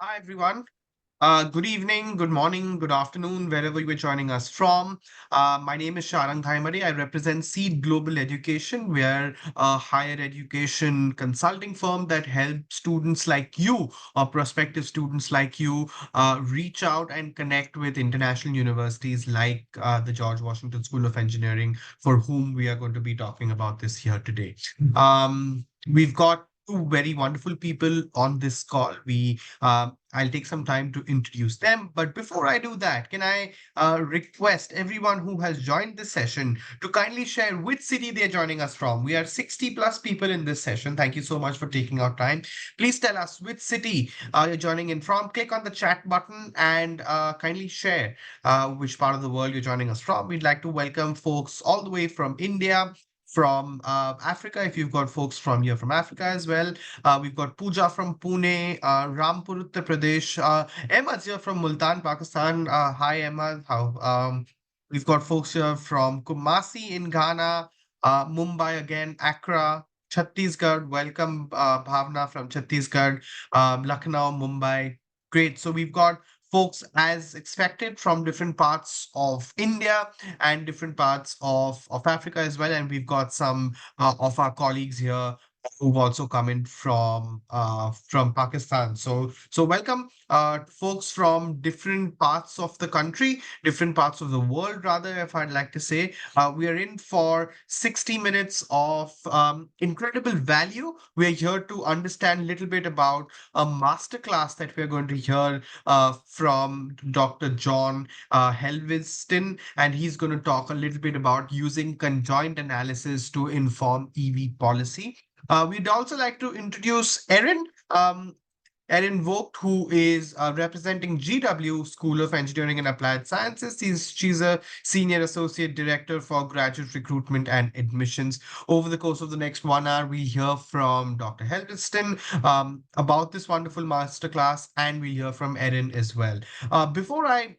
Hi, everyone. Good evening, good morning, good afternoon, wherever you are joining us from. My name is Sharang Dhaimare. I represent Seed Global Education. We are a higher education consulting firm that helps students like you or prospective students like you reach out and connect with international universities like the George Washington School of Engineering, for whom we are going to be talking about this here today. We've got two very wonderful people on this call. I'll take some time to introduce them. But before I do that, can I request everyone who has joined this session to kindly share which city they're joining us from? We are 60 plus people in this session. Thank you so much for taking our time. Please tell us which city you're joining in from. Click on the chat button and kindly share which part of the world you're joining us from. We'd like to welcome folks all the way from India, from Africa, if you've got folks from here from Africa as well. We've got Pooja from Pune, Rampur, Uttar Pradesh. Emma's here from Multan, Pakistan. Hi, Emma. How? We've got folks here from Kumasi in Ghana, Mumbai again, Accra, Chhattisgarh. Welcome, Bhavna from Chhattisgarh, Lucknow, Mumbai. Great. So we've got folks as expected from different parts of India and different parts of Africa as well. And we've got some of our colleagues here who've also come in from Pakistan. So welcome folks from different parts of the country, different parts of the world, rather, if I'd like to say. We are in for 60 minutes of incredible value. We are here to understand a little bit about a masterclass that we're going to hear from Dr. John Helveston, and he's going to talk a little bit about using conjoint analysis to inform EV policy. We'd also like to introduce Erin. Erin Vogt, who is representing GW School of Engineering and Applied Sciences. She's a senior associate director for graduate recruitment and admissions. Over the course of the next 1 hour, we hear from Dr. Helveston about this wonderful masterclass, and we hear from Erin as well. Before I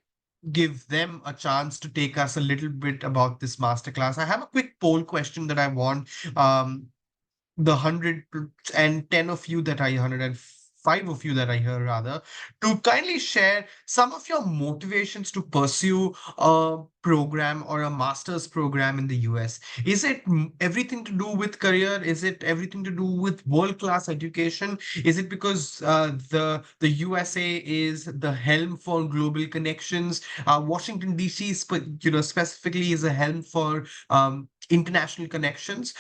give them a chance to take us a little bit about this masterclass, I have a quick poll question that I want the 110 of you that I 105 of you that I hear rather to kindly share some of your motivations to pursue a program or a master's program in the US. Is it everything to do with career? Is it everything to do with world-class education? Is it because the USA is the helm for global connections? Washington DC, specifically is a helm for international connections.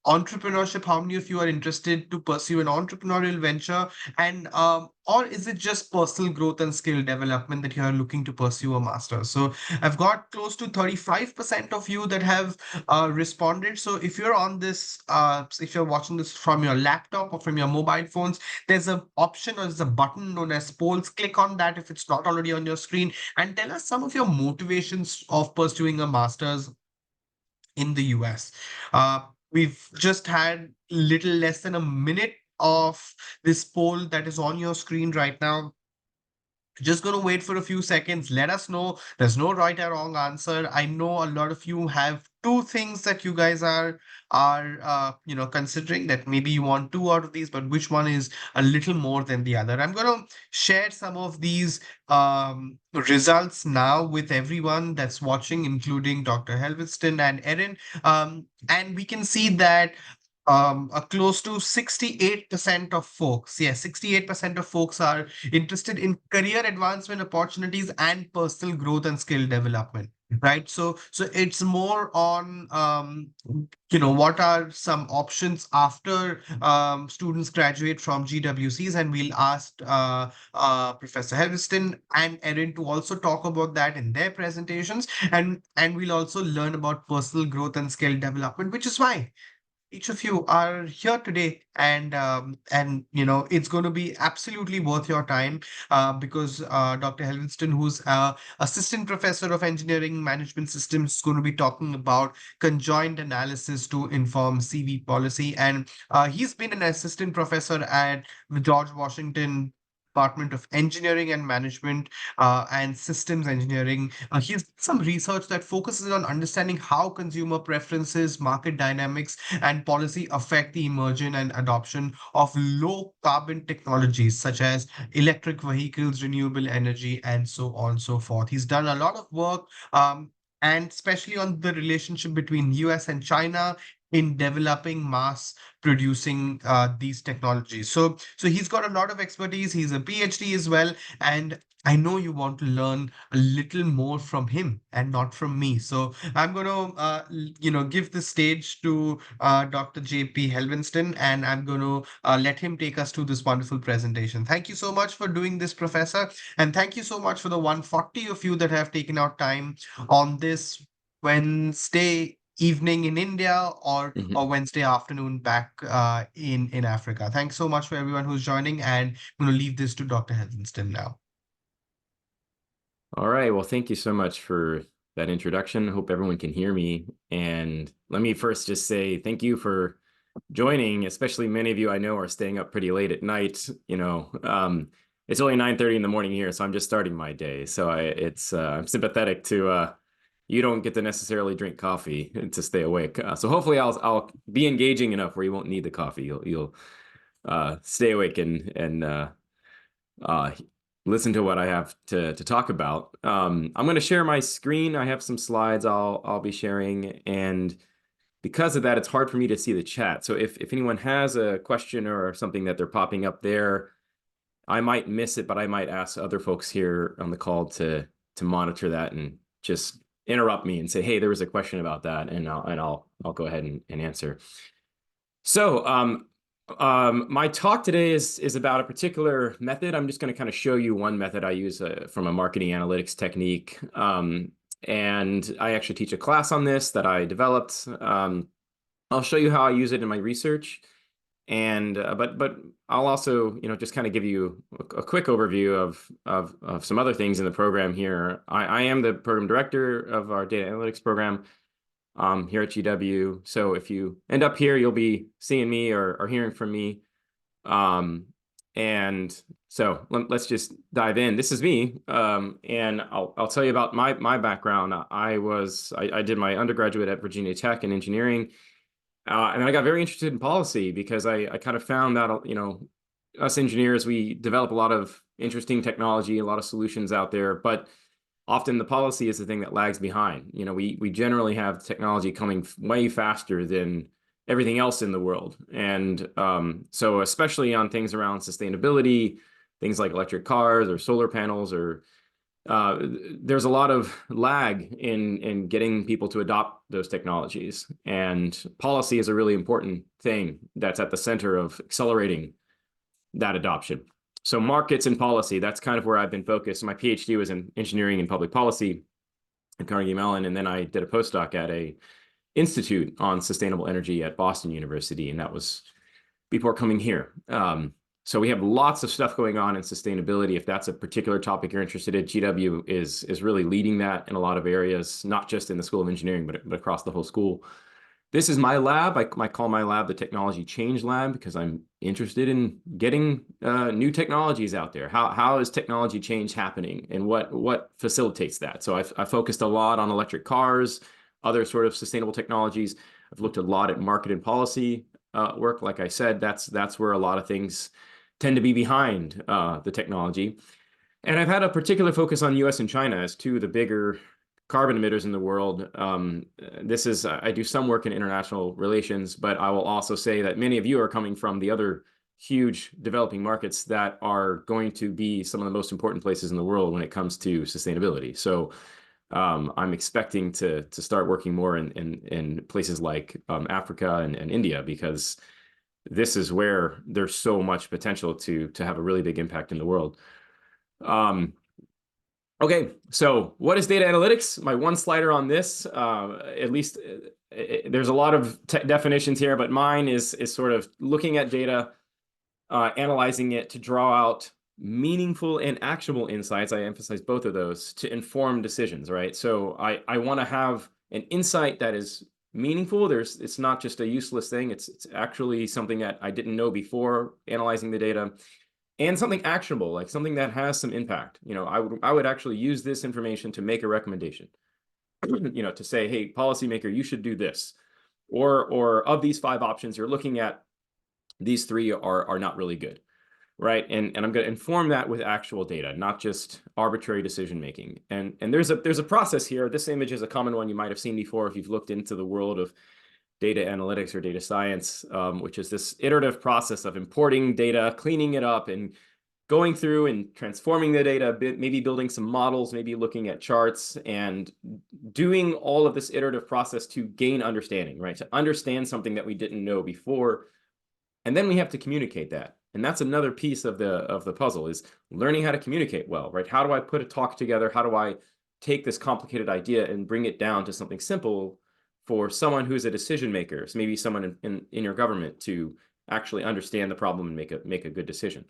Entrepreneurship, how many of you are interested to pursue an entrepreneurial venture, and or is it just personal growth and skill development that you are looking to pursue a master? So I've got close to 35% of you that have responded. So if you're on this if you're watching this from your laptop or from your mobile phones, there's an option or there's a button known as polls. Click on that if it's not already on your screen, and tell us some of your motivations of pursuing a master's in the US. Uh, we've just had little less than a minute of this poll that is on your screen right now. Just going to wait for a few seconds. Let us know. There's no right or wrong answer. I know a lot of you have two things that you guys are considering, that maybe you want two out of these, but which one is a little more than the other. I'm going to share some of these results now with everyone that's watching, including Dr. Helveston and Erin. And we can see that a close to 68% of folks, yes, 68% of folks are interested in career advancement opportunities and personal growth and skill development. Right. So it's more on what are some options after students graduate from GWCs, and we'll ask Professor Helveston and Erin to also talk about that in their presentations, and we'll also learn about personal growth and skill development, which is why each of you are here today, and it's going to be absolutely worth your time, because Dr. Helveston, who's assistant professor of engineering management systems, is going to be talking about conjoint analysis to inform CV policy, and he's been an assistant professor at the George Washington Department of Engineering and Management and Systems Engineering. He's done some research that focuses on understanding how consumer preferences, market dynamics, and policy affect the emergence and adoption of low carbon technologies such as electric vehicles, renewable energy, and so on and so forth. He's done a lot of work. And especially on the relationship between US and China in developing mass producing these technologies. So he's got a lot of expertise. He's a PhD as well, and I know you want to learn a little more from him and not from me. So I'm going to, give the stage to Dr. JP Helveston, and I'm going to let him take us through this wonderful presentation. Thank you so much for doing this, Professor, and thank you so much for the 140 of you that have taken out time on this Wednesday evening in India or Wednesday afternoon back in Africa. Thanks so much for everyone who's joining, and I'm going to leave this to Dr. Helveston now. All right. Well, thank you so much for that introduction. Hope everyone can hear me. And let me first just say thank you for joining, especially many of you I know are staying up pretty late at night. It's only 9:30 in the morning here, so I'm just starting my day. So I'm sympathetic to you don't get to necessarily drink coffee to stay awake. So hopefully I'll be engaging enough where you won't need the coffee. You'll stay awake and listen to what I have to talk about. I'm going to share my screen. I have some slides I'll be sharing, and because of that, it's hard for me to see the chat. So if anyone has a question or something that they're popping up there, I might miss it, but I might ask other folks here on the call to monitor that and just interrupt me and say, hey, there was a question about that, and I'll go ahead and answer. So my talk today is about a particular method. I'm just going to kind of show you one method I use from a marketing analytics technique. And I actually teach a class on this that I developed. I'll show you how I use it in my research. And but I'll also just kind of give you a quick overview of some other things in the program here. I am the program director of our data analytics program here at GW. So if you end up here, you'll be seeing me or hearing from me. And so let's just dive in. This is me, and I'll tell you about my background. I did my undergraduate at Virginia Tech in engineering, and I got very interested in policy because I kind of found that us engineers, we develop a lot of interesting technology, a lot of solutions out there, but often the policy is the thing that lags behind. We generally have technology coming way faster than everything else in the world. And so especially on things around sustainability, things like electric cars or solar panels, or there's a lot of lag in getting people to adopt those technologies. And policy is a really important thing that's at the center of accelerating that adoption. So markets and policy, that's kind of where I've been focused. My PhD was in engineering and public policy at Carnegie Mellon, and then I did a postdoc at a institute on sustainable energy at Boston University, and that was before coming here. So we have lots of stuff going on in sustainability. If that's a particular topic you're interested in, GW is really leading that in a lot of areas, not just in the School of Engineering, but across the whole school. This is my lab. I call my lab the Technology Change Lab because I'm interested in getting new technologies out there. How is technology change happening, and what facilitates that? So I focused a lot on electric cars, other sort of sustainable technologies. I've looked a lot at market and policy work. Like I said, that's where a lot of things tend to be behind the technology. And I've had a particular focus on US and China as two of the bigger carbon emitters in the world. I do some work in international relations, but I will also say that many of you are coming from the other huge developing markets that are going to be some of the most important places in the world when it comes to sustainability. So I'm expecting to start working more in places like Africa and India, because this is where there's so much potential to have a really big impact in the world. Okay, so what is data analytics? My one slider on this, at least there's a lot of definitions here, but mine is sort of looking at data, analyzing it to draw out meaningful and actionable insights. I emphasize both of those to inform decisions, right? So I want to have an insight that is meaningful. It's not just a useless thing. It's actually something that I didn't know before analyzing the data. and something actionable, like something that has some impact. I would actually use this information to make a recommendation, to say, hey, policymaker, you should do this. Or of these 5 options you're looking at, these 3 are not really good. Right. And I'm going to inform that with actual data, not just arbitrary decision making. And there's a process here. This image is a common one you might have seen before if you've looked into the world of data analytics or data science, which is this iterative process of importing data, cleaning it up, and going through and transforming the data a bit, maybe building some models, maybe looking at charts, and doing all of this iterative process to gain understanding, right? To understand something that we didn't know before. And then we have to communicate that. And that's another piece of the puzzle, is learning how to communicate well, right? How do I put a talk together? How do I take this complicated idea and bring it down to something simple for someone who's a decision maker, so maybe someone in your government, to actually understand the problem and make a good decision.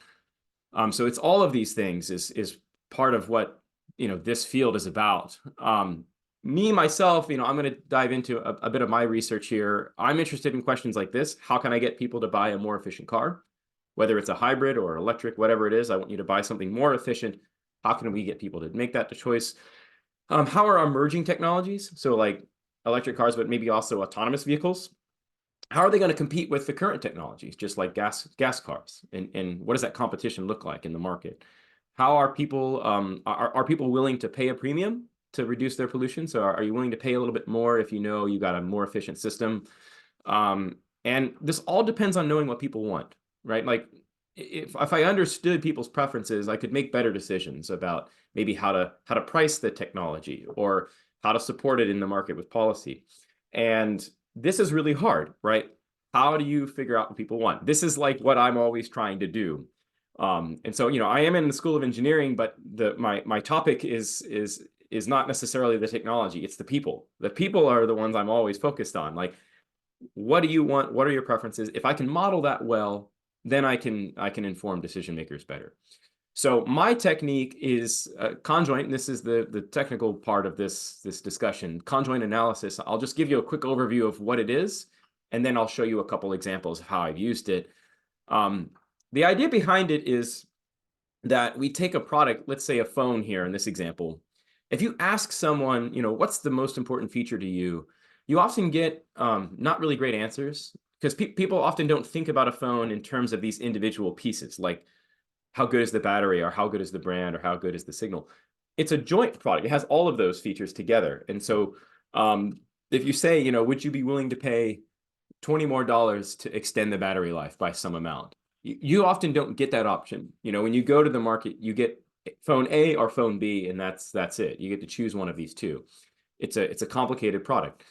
So it's all of these things is part of what this field is about. Me, myself, I'm going to dive into a bit of my research here. I'm interested in questions like this. How can I get people to buy a more efficient car? Whether it's a hybrid or electric, whatever it is, I want you to buy something more efficient. How can we get people to make that the choice? How are emerging technologies, so like electric cars, but maybe also autonomous vehicles, how are they going to compete with the current technologies, just like gas cars? And what does that competition look like in the market? How are people are people willing to pay a premium to reduce their pollution? So are you willing to pay a little bit more if you know you got a more efficient system? And this all depends on knowing what people want, right? Like if I understood people's preferences, I could make better decisions about maybe how to price the technology or how to support it in the market with policy. And this is really hard, right? How do you figure out what people want? This is like what I'm always trying to do. And so, I am in the School of Engineering, but my topic is not necessarily the technology. It's the people. The people are the ones I'm always focused on. Like, what do you want? What are your preferences? If I can model that well, then I can inform decision makers better. So my technique is conjoint, and this is the technical part of this discussion, conjoint analysis. I'll just give you a quick overview of what it is, and then I'll show you a couple examples of how I've used it. The idea behind it is that we take a product, let's say a phone here in this example. If you ask someone, what's the most important feature to you, you often get not really great answers, because people often don't think about a phone in terms of these individual pieces, like how good is the battery, or how good is the brand, or how good is the signal. It's a joint product. It has all of those features together. And so if you say, would you be willing to pay $20 more to extend the battery life by some amount? You often don't get that option. When you go to the market, you get phone A or phone B, and that's it. You get to choose one of these two. It's a complicated product.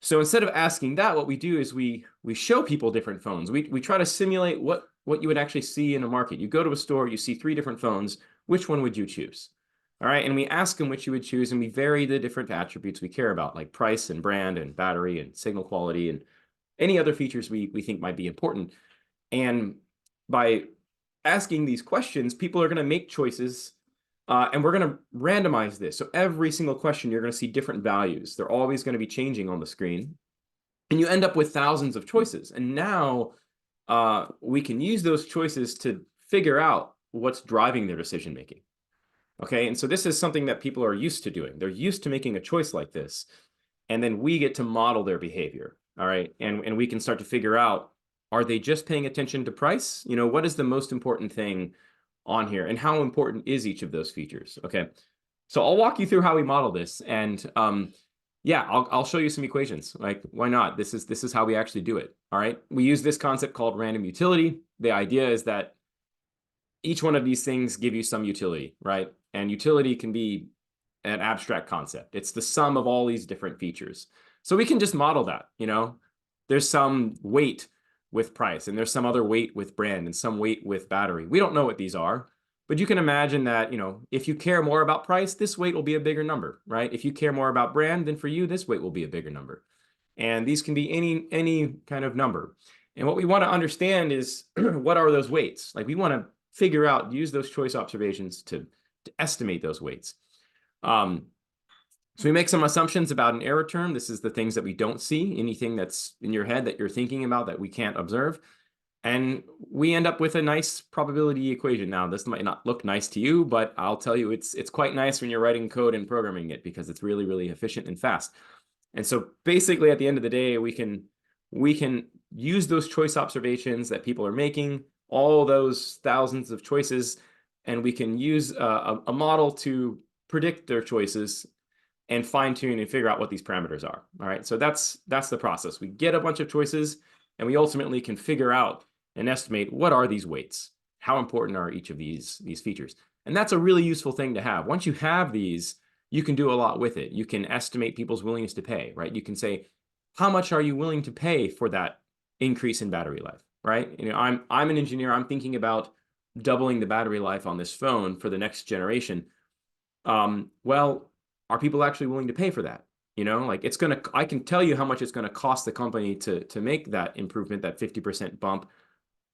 So instead of asking that, what we do is we show people different phones. We try to simulate what you would actually see in a market. You go to a store, you see 3 different phones. Which one would you choose? All right, and we ask them which you would choose, and we vary the different attributes we care about, like price and brand and battery and signal quality and any other features we think might be important. And by asking these questions, people are going to make choices, and we're going to randomize this. So every single question, you're going to see different values. They're always going to be changing on the screen. And you end up with thousands of choices. And now we can use those choices to figure out what's driving their decision making. Okay, and so this is something that people are used to doing. They're used to making a choice like this. And then we get to model their behavior. All right, and we can start to figure out, are they just paying attention to price? What is the most important thing on here, and how important is each of those features? Okay, so I'll walk you through how we model this, and yeah, I'll show you some equations. Like, why not? This is how we actually do it. All right, we use this concept called random utility. The idea is that each one of these things give you some utility, right? And utility can be an abstract concept. It's the sum of all these different features. So we can just model that. There's some weight with price, and there's some other weight with brand, and some weight with battery. We don't know what these are, but you can imagine that, if you care more about price, this weight will be a bigger number, right? If you care more about brand, then for you, this weight will be a bigger number. And these can be any kind of number. And what we want to understand is what are those weights? Like, we want to figure out, use those choice observations to estimate those weights. So we make some assumptions about an error term. This is the things that we don't see, anything that's in your head that you're thinking about that we can't observe. And we end up with a nice probability equation. Now, this might not look nice to you, but I'll tell you, it's quite nice when you're writing code and programming it, because it's really, really efficient and fast. And so basically at the end of the day, we can use those choice observations that people are making, all those thousands of choices, and we can use a model to predict their choices and fine tune and figure out what these parameters are. All right, so that's the process. We get a bunch of choices, and we ultimately can figure out and estimate what are these weights, how important are each of these features. And that's a really useful thing to have. Once you have these, you can do a lot with it. You can estimate people's willingness to pay, right? You can say, how much are you willing to pay for that increase in battery life, right? You know, I'm an engineer. I'm thinking about doubling the battery life on this phone for the next generation. Well, are people actually willing to pay for that? You know, like I can tell you how much it's going to cost the company to make that improvement, that 50% bump.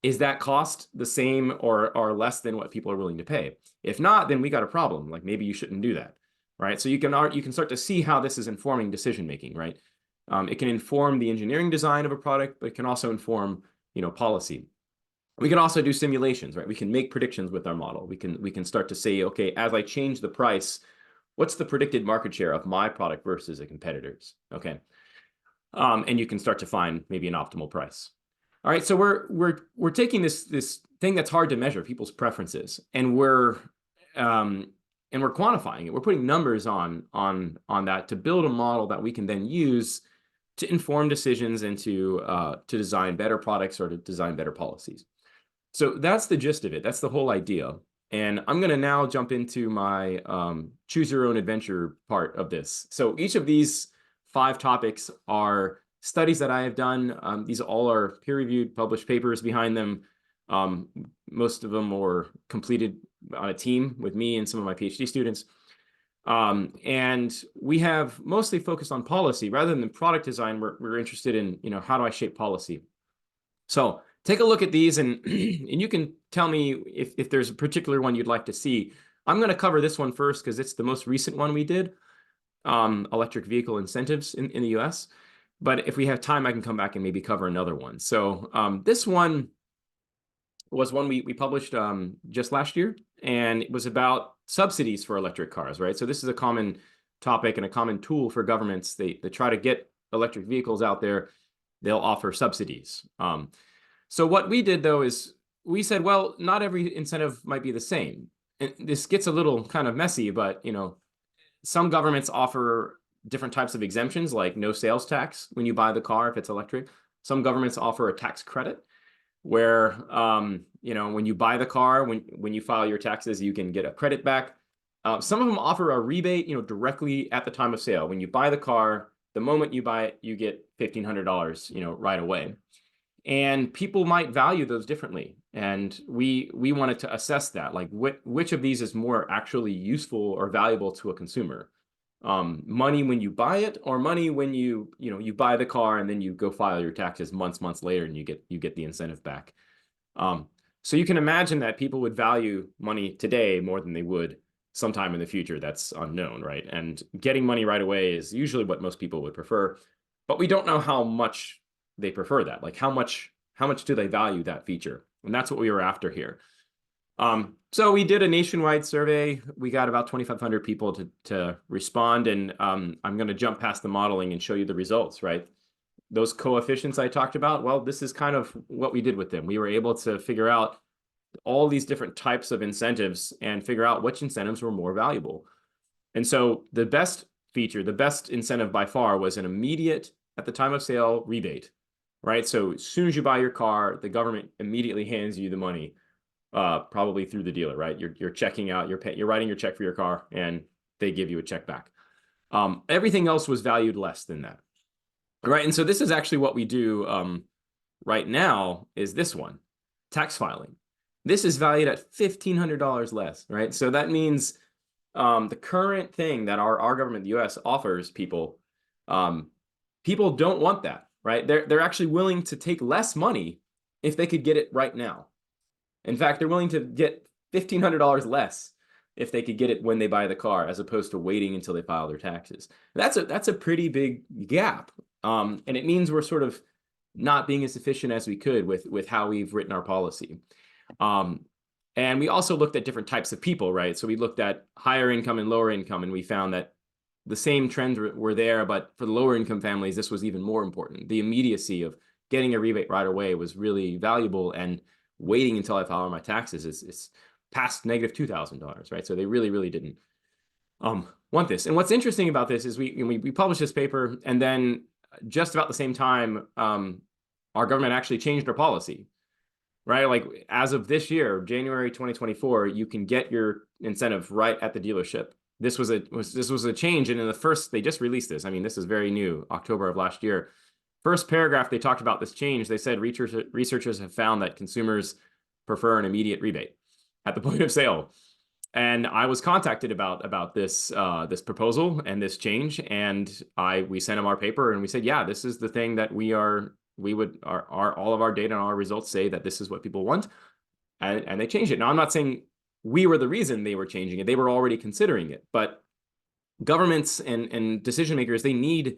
Is that cost the same or less than what people are willing to pay? If not, then we got a problem. Like maybe you shouldn't do that, right? So you can start to see how this is informing decision making, right? It can inform the engineering design of a product, but it can also inform, you know, policy. We can also do simulations, right? We can make predictions with our model. We can start to say, okay, as I change the price, what's the predicted market share of my product versus a competitor's? Okay, and you can start to find maybe an optimal price. All right, so we're taking this thing that's hard to measure, people's preferences, and we're quantifying it. We're putting numbers on that to build a model that we can then use to inform decisions and to design better products or to design better policies. So that's the gist of it. That's the whole idea. And I'm going to now jump into my choose your own adventure part of this. So each of these 5 topics are studies that I have done. These all are peer-reviewed, published papers behind them. Most of them were completed on a team with me and some of my PhD students. And we have mostly focused on policy rather than product design. We're interested in, you know, how do I shape policy? So take a look at these, and you can tell me if there's a particular one you'd like to see. I'm going to cover this one first because it's the most recent one we did, electric vehicle incentives in the US. But if we have time, I can come back and maybe cover another one. So this one was one we published just last year, and it was about subsidies for electric cars, right? So this is a common topic and a common tool for governments. They try to get electric vehicles out there. They'll offer subsidies. So what we did, though, is we said, well, not every incentive might be the same. And this gets a little kind of messy, but, you know, some governments offer different types of exemptions, like no sales tax when you buy the car if it's electric. Some governments offer a tax credit where, you know, when you buy the car, when you file your taxes, you can get a credit back. Some of them offer a rebate, you know, directly at the time of sale. When you buy the car, the moment you buy it, you get $1,500, you know, right away. And people might value those differently. And we wanted to assess that, like which of these is more actually useful or valuable to a consumer. Money when you buy it, or money when you buy the car and then you go file your taxes months later and you get the incentive back. So you can imagine that people would value money today more than they would sometime in the future. That's unknown, right? And getting money right away is usually what most people would prefer, but we don't know how much they prefer that. Like how much do they value that feature? And that's what we were after here. So we did a nationwide survey. We got about 2,500 people to respond, and I'm going to jump past the modeling and show you the results, right? Those coefficients I talked about, well, this is kind of what we did with them. We were able to figure out all these different types of incentives and figure out which incentives were more valuable. And so the best feature, the best incentive by far, was an immediate, at the time of sale, rebate, right? So as soon as you buy your car, the government immediately hands you the money, probably through the dealer, right? You're checking out, you're writing your check for your car, and they give you a check back. Everything else was valued less than that, right? And so this is actually what we do right now, is this one, tax filing. This is valued at $1,500 less, right? So that means the current thing that our government, the US, offers people, people don't want that, right? They're actually willing to take less money if they could get it right now. In fact, they're willing to get $1,500 less if they could get it when they buy the car, as opposed to waiting until they file their taxes. That's a pretty big gap, and it means we're sort of not being as efficient as we could with how we've written our policy. And we also looked at different types of people, right? So we looked at higher income and lower income, and we found that the same trends were there, but for the lower income families, this was even more important. The immediacy of getting a rebate right away was really valuable, and waiting until I file my taxes is past negative $2,000, right? So they really, really didn't want this. And what's interesting about this is we published this paper, and then just about the same time, our government actually changed our policy, right? Like as of this year, January 2024, you can get your incentive right at the dealership. This was a change, and in the first, they just released this. I mean, this is very new, October of last year. First paragraph, they talked about this change. They said researchers have found that consumers prefer an immediate rebate at the point of sale. And I was contacted about this this proposal and this change, and we sent them our paper, and we said, yeah, this is the thing that all of our data and our results say that this is what people want, and they changed it. Now, I'm not saying we were the reason they were changing it; they were already considering it. But governments and decision makers, they need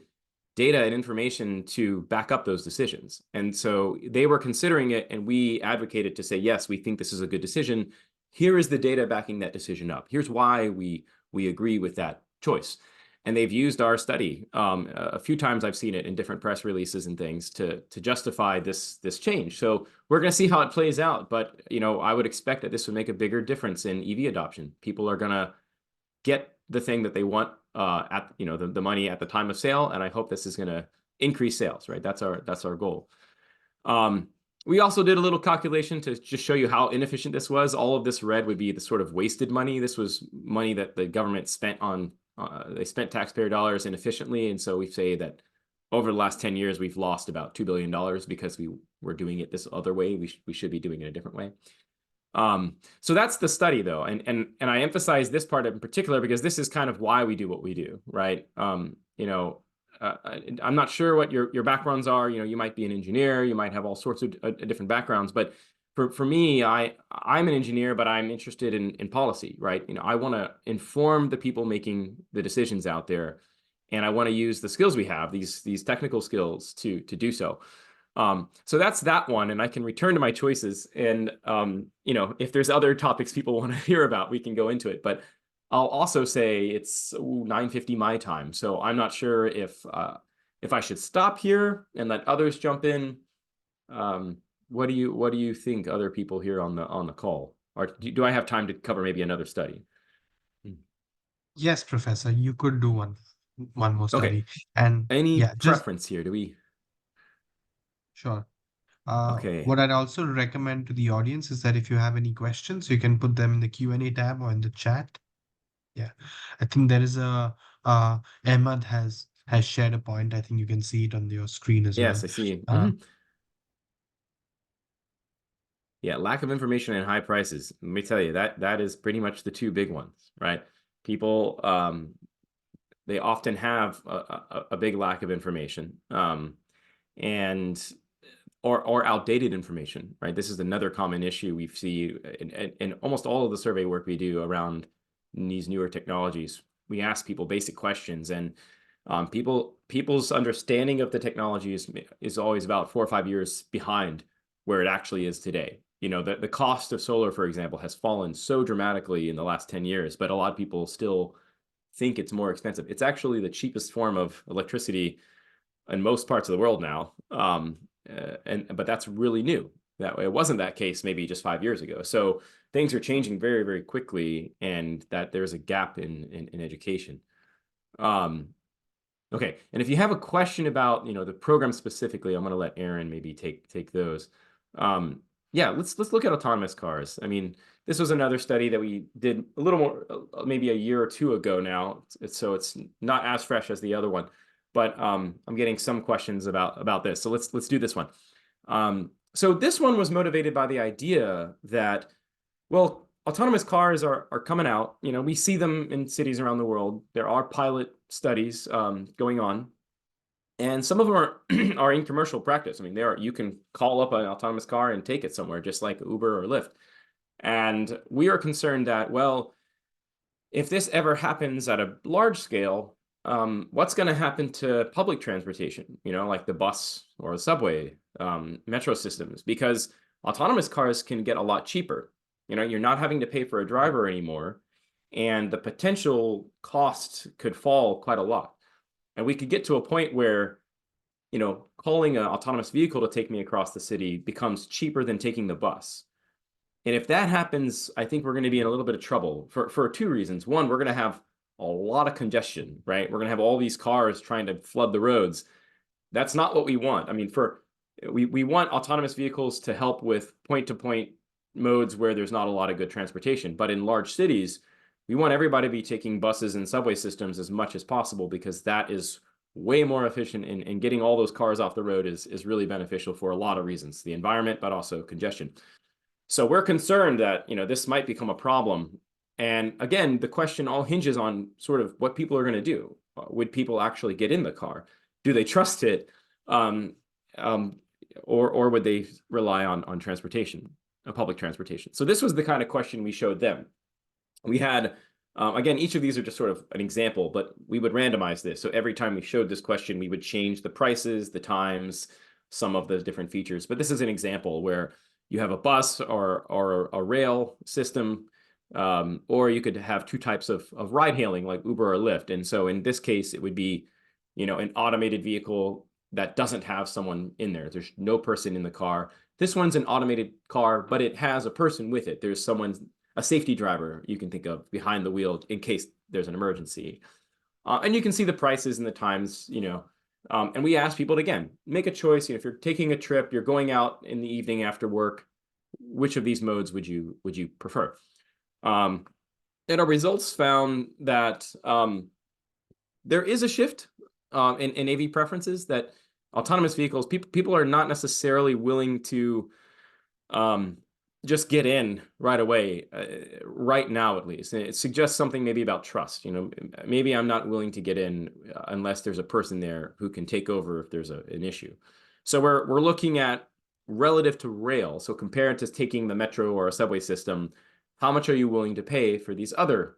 data and information to back up those decisions, and so they were considering it, and we advocated to say, yes, we think this is a good decision. Here is the data backing that decision up. Here's why we agree with that choice. And they've used our study a few times. I've seen it in different press releases and things to justify this change. So we're going to see how it plays out. But I would expect that this would make a bigger difference in EV adoption. People are going to get the thing that they want at the money at the time of sale, and I hope this is going to increase sales. Right? That's our goal. We also did a little calculation to just show you how inefficient this was. All of this red would be the sort of wasted money. This was money that the government spent on, they spent taxpayer dollars inefficiently. And so we say that over the last 10 years, we've lost about $2 billion because we were doing it this other way. We should be doing it a different way. So that's the study, though. And I emphasize this part in particular because this is kind of why we do what we do, right? I'm not sure what your backgrounds are. You might be an engineer, you might have all sorts of different backgrounds. But for me, I'm an engineer, but I'm interested in policy, right? I want to inform the people making the decisions out there, and I want to use the skills we have, these technical skills, to do so. So that's that one, and I can return to my choices. And if there's other topics people want to hear about, we can go into it. But I'll also say it's 9:50 my time, so I'm not sure if I should stop here and let others jump in. What do you think, other people here on the call? Or do I have time to cover maybe another study? Yes, Professor, you could do one more Okay. study. And Any yeah, just preference here? Do we? sure. Okay. What I'd also recommend to the audience is that if you have any questions, you can put them in the Q&A tab or in the chat. Yeah, I think there is Ahmad has shared a point. I think you can see it on your screen as well. Yes, I see. Uh, Yeah, lack of information and high prices. Let me tell you, that is pretty much the two big ones, right? People, they often have a big lack of information, and or outdated information, right? This is another common issue we see in almost all of the survey work we do around these newer technologies. We ask people basic questions, and people's understanding of the technology is always about 4 or 5 years behind where it actually is today. The cost of solar, for example, has fallen so dramatically in the last 10 years, but a lot of people still think it's more expensive. It's actually the cheapest form of electricity in most parts of the world now. But that's really new. That it wasn't that case maybe just 5 years ago. So things are changing very, very quickly, and that there's a gap in education. Okay, and if you have a question about the program specifically, I'm going to let Aaron maybe take those. Yeah, let's look at autonomous cars. I mean, this was another study that we did a little more, maybe a year or two ago now. So it's not as fresh as the other one, but I'm getting some questions about this. So let's do this one. So this one was motivated by the idea that, well, autonomous cars are coming out. We see them in cities around the world. There are pilot studies going on. And some of them are in commercial practice. I mean, you can call up an autonomous car and take it somewhere, just like Uber or Lyft. And we are concerned that, well, if this ever happens at a large scale, what's going to happen to public transportation, like the bus or the subway, metro systems? Because autonomous cars can get a lot cheaper. You're not having to pay for a driver anymore, and the potential cost could fall quite a lot. And we could get to a point where, calling an autonomous vehicle to take me across the city becomes cheaper than taking the bus. And if that happens, I think we're going to be in a little bit of trouble for two reasons. One, we're going to have a lot of congestion, right? We're going to have all these cars trying to flood the roads. That's not what we want. I mean, we want autonomous vehicles to help with point-to-point modes where there's not a lot of good transportation. But in large cities, we want everybody to be taking buses and subway systems as much as possible, because that is way more efficient, and getting all those cars off the road is really beneficial for a lot of reasons, the environment, but also congestion. So we're concerned that, this might become a problem. And again, the question all hinges on sort of what people are going to do. Would people actually get in the car? Do they trust it? Or would they rely on transportation, public transportation? So this was the kind of question we showed them. We had, again, each of these are just sort of an example, but we would randomize this. So every time we showed this question, we would change the prices, the times, some of the different features. But this is an example where you have a bus or a rail system, or you could have two types of ride hailing like Uber or Lyft. And so in this case, it would be, an automated vehicle that doesn't have someone in there. There's no person in the car. This one's an automated car, but it has a person with it. There's a safety driver you can think of behind the wheel in case there's an emergency. And you can see the prices and the times, and we ask people to, again, make a choice. If you're taking a trip, you're going out in the evening after work, which of these modes would you prefer? And our results found that there is a shift in AV preferences, that autonomous vehicles, people are not necessarily willing to just get in right away, right now at least. And it suggests something maybe about trust. Maybe I'm not willing to get in unless there's a person there who can take over if there's an issue. So we're looking at relative to rail. So compared to taking the metro or a subway system, how much are you willing to pay for these other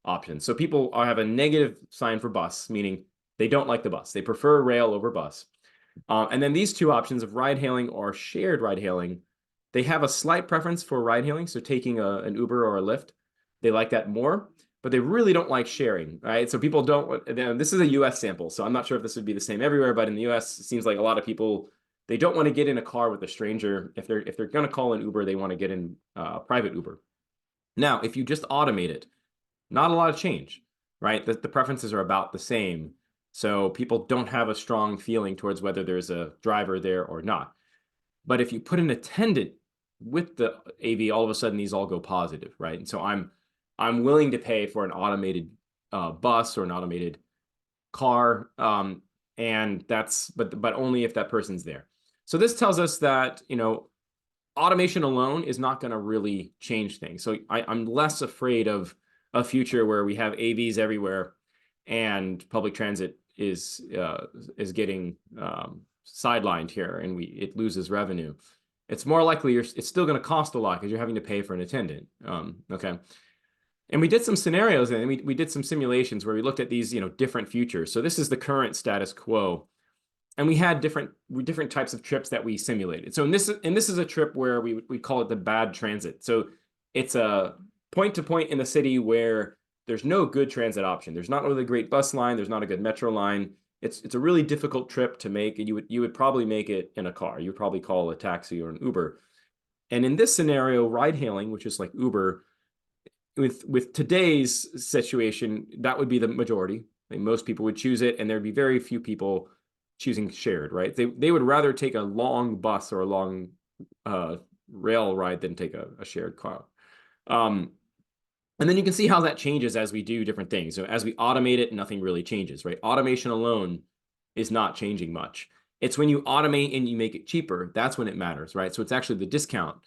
options? So people have a negative sign for bus, meaning they don't like the bus. They prefer rail over bus. And then these two options of ride hailing or shared ride hailing, they have a slight preference for ride hailing, so taking an Uber or a Lyft. They like that more, but they really don't like sharing, right? So people don't, this is a US sample, so I'm not sure if this would be the same everywhere, but in the US, it seems like a lot of people, they don't want to get in a car with a stranger. If they're going to call an Uber, they want to get in a private Uber. Now, if you just automate it, not a lot of change, right? The preferences are about the same. So people don't have a strong feeling towards whether there's a driver there or not. But if you put an attendant with the AV, all of a sudden these all go positive, right? And so I'm willing to pay for an automated bus or an automated car, and that's but only if that person's there. So this tells us that automation alone is not going to really change things. So I'm less afraid of a future where we have AVs everywhere and public transit is getting sidelined here, and it loses revenue. It's more likely it's still going to cost a lot because you're having to pay for an attendant. Okay. And we did some scenarios, and we did some simulations where we looked at these, different futures. So this is the current status quo. And we had different types of trips that we simulated. So this is a trip where we call it the bad transit. So it's a point to point in the city where there's no good transit option. There's not really a great bus line. There's not a good metro line. It's a really difficult trip to make, and you would probably make it in a car. You would probably call a taxi or an Uber. And in this scenario, ride hailing, which is like Uber, with today's situation, that would be the majority. Most people would choose it, and there'd be very few people choosing shared, right? They would rather take a long bus or a long rail ride than take a shared car. And then you can see how that changes as we do different things. So as we automate it, nothing really changes, right? Automation alone is not changing much. It's when you automate and you make it cheaper, that's when it matters, right? So it's actually the discount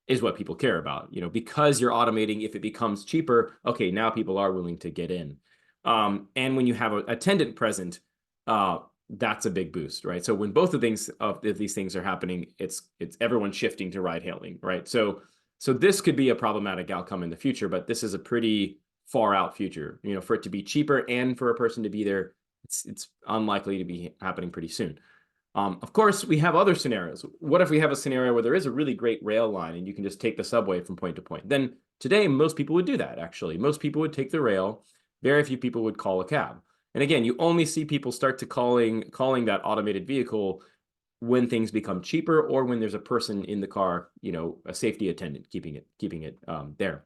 is what people care about, because you're automating. If it becomes cheaper, okay, now people are willing to get in. And when you have an attendant present, that's a big boost, right? So when both of these things are happening, it's everyone shifting to ride hailing, right? So this could be a problematic outcome in the future, but this is a pretty far out future. You know, for it to be cheaper and for a person to be there, it's unlikely to be happening pretty soon. Of course, we have other scenarios. What if we have a scenario where there is a really great rail line and you can just take the subway from point to point? Then today, most people would do that, actually. Most people would take the rail. Very few people would call a cab. And again, you only see people start to calling that automated vehicle when things become cheaper or when there's a person in the car, you know, a safety attendant keeping it there.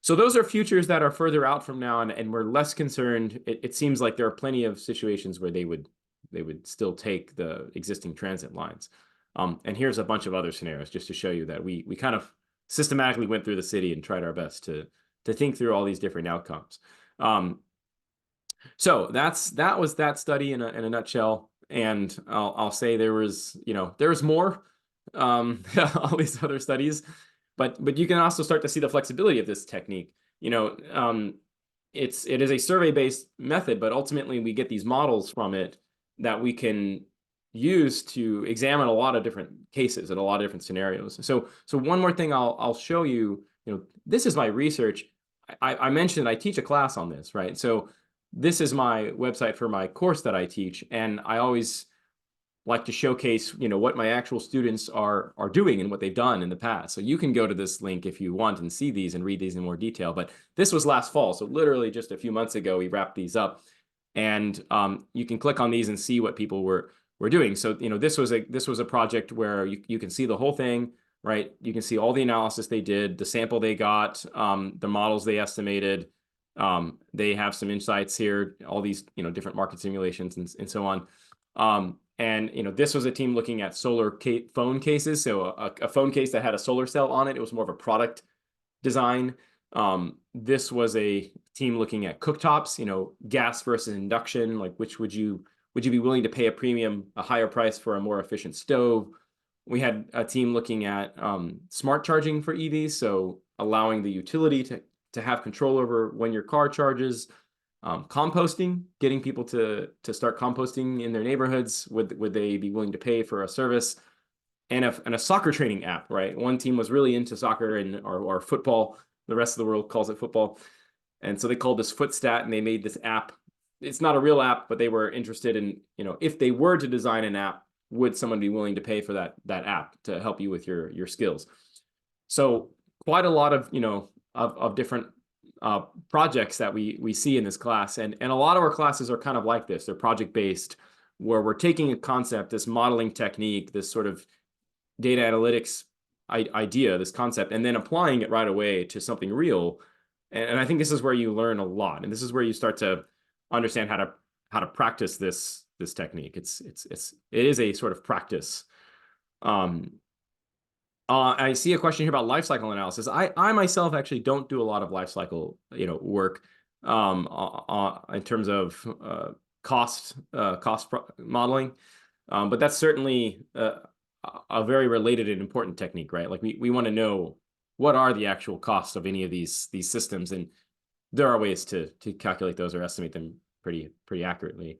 So those are futures that are further out from now, and we're less concerned. It seems like there are plenty of situations where they would still take the existing transit lines. And here's a bunch of other scenarios just to show you that we kind of systematically went through the city and tried our best to think through all these different outcomes. So that was that study in a nutshell. And I'll say there was more, all these other studies, but you can also start to see the flexibility of this technique. You know, it is a survey-based method, but ultimately we get these models from it that we can use to examine a lot of different cases and a lot of different scenarios. So one more thing I'll show you. You know, this is my research. I mentioned I teach a class on this, right? So this is my website for my course that I teach, and I always like to showcase, you know, what my actual students are doing and what they've done in the past. So you can go to this link if you want and see these and read these in more detail. But this was last fall, so literally just a few months ago we wrapped these up, and you can click on these and see what people were doing. So you know, this was a project where you can see the whole thing, right? You can see all the analysis they did, the sample they got, the models they estimated. They have some insights here, all these, you know, different market simulations and so on. And you know, this was a team looking at solar phone cases. So a phone case that had a solar cell on it. It was more of a product design. This was a team looking at cooktops, you know, gas versus induction. Like, which would you be willing to pay a higher price for a more efficient stove? We had a team looking at smart charging for EVs, so allowing the utility to have control over when your car charges. Composting, getting people to start composting in their neighborhoods. Would they be willing to pay for a service? And a soccer training app, right? One team was really into soccer or football. The rest of the world calls it football. And so they called this Footstat, and they made this app. It's not a real app, but they were interested in, you know, if they were to design an app, would someone be willing to pay for that app to help you with your skills? So quite a lot of, you know, of different projects that we see in this class. And a lot of our classes are kind of like this. They're project-based, where we're taking a concept, this modeling technique, this sort of data analytics idea, this concept, and then applying it right away to something real. And I think this is where you learn a lot. And this is where you start to understand how to practice this technique. It is a sort of practice. I see a question here about life cycle analysis. I myself actually don't do a lot of life cycle, you know, work in terms of cost modeling, but that's certainly a very related and important technique, right? Like we want to know what are the actual costs of any of these systems, and there are ways to calculate those or estimate them pretty accurately.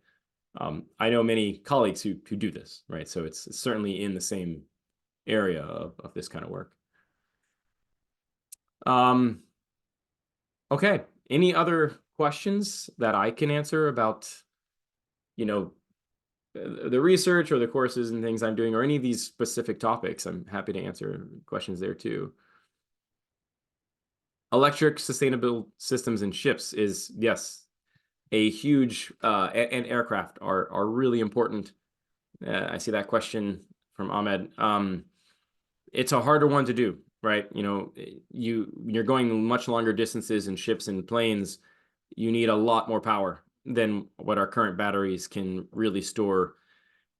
I know many colleagues who do this, right? So it's certainly in the same area of this kind of work. Okay, any other questions that I can answer about, you know, the research or the courses and things I'm doing, or any of these specific topics? I'm happy to answer questions there too. Electric sustainable systems in ships is, yes, a huge, and aircraft are really important. I see that question from Ahmed. It's a harder one to do, right? You know, you're going much longer distances in ships and planes. You need a lot more power than what our current batteries can really store.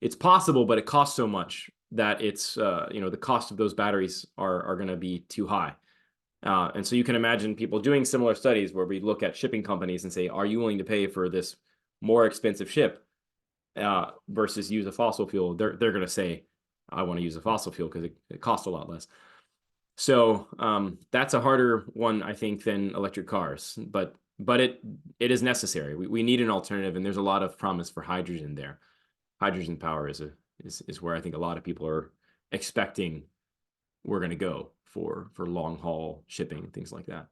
It's possible, but it costs so much that it's, you know, the cost of those batteries are going to be too high. And so you can imagine people doing similar studies where we look at shipping companies and say, are you willing to pay for this more expensive ship versus use a fossil fuel? They're going to say, I want to use a fossil fuel because it costs a lot less. So that's a harder one, I think, than electric cars. But it is necessary. We need an alternative, and there's a lot of promise for hydrogen there. Hydrogen power is where I think a lot of people are expecting we're going to go for long haul shipping and things like that.